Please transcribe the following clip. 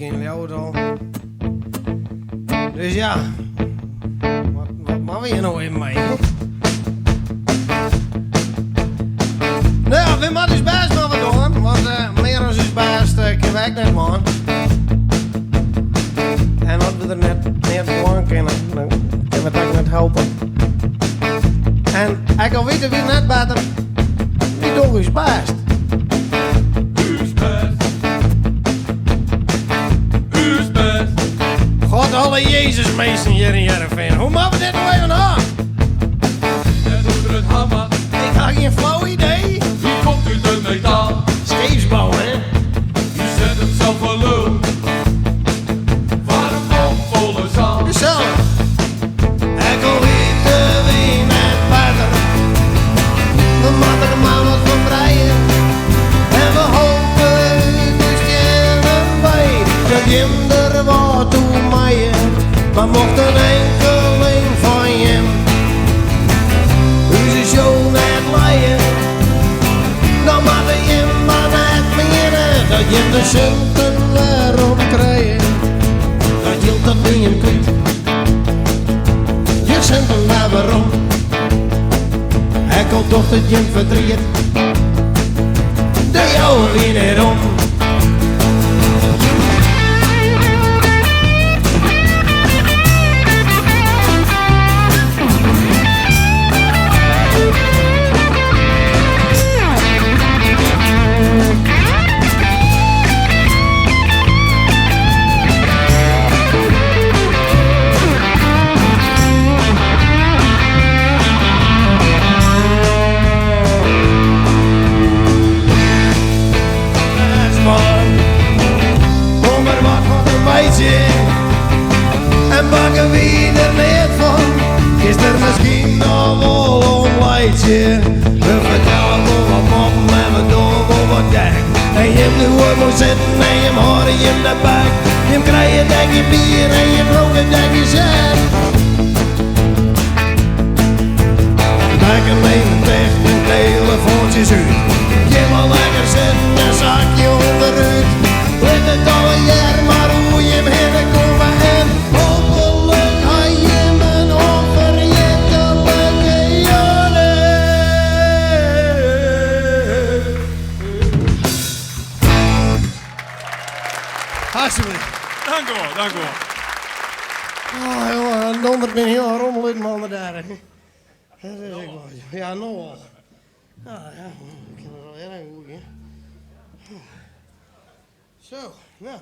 in Leeuwarden. Dus ja, wat mag we hier nou even mee? Nou ja, we moeten dus best maar wat doen, want meer dan is best kunnen wij net man. En als we er net gewoon kunnen, dan kunnen we het ook net helpen. En ik al weten wie net beter, wie doet is best. God alle Jezus meesten hier in Jereveen. Hoe maken we dit nou even aan? En onder het hammer, Ik had geen flauw idee. wie komt u de metaal? Scheepsbouw, hè? U zet hem zelf voor lul. Waarom volle zaal? Gezellig. Ik al weten wie net beter. We moeten er maar wat van breien. En we hopen dus kennen wij dat je er wat toe maaien. Maar mocht een enkeling van je onze show net leiden, dan mag je maar net beginnen dat je de centen weer opkrijgt. Dat hield dat nu je kunt. Je centen daar waarom? Hij komt toch dat je verdriet. De jouwe weer niet om. En bakken wie er net van, is er misschien nog wel een leidje. We vertellen wel wat mom en we doen wel wat dek. En je hem de hoor moet zitten en je hem horen je hem de bek. Je hem krijgen denk je bier en je broken denk je zet. Bakken even tegen de telefoontjes uit. Je wil lekker zitten en zakje onderuit. Ligt het al een jaar maar hoe je hem heen komen en hopelijk ga je hem een onvergetelijke jaren. Alsjeblieft. Dank u wel, dank u wel. Oh jongen, donderd ben heel rommel uit man daar. Dat is ik wel. Ja, nog wel. Ja, ik kan er wel heel erg goed in. Zo, nou.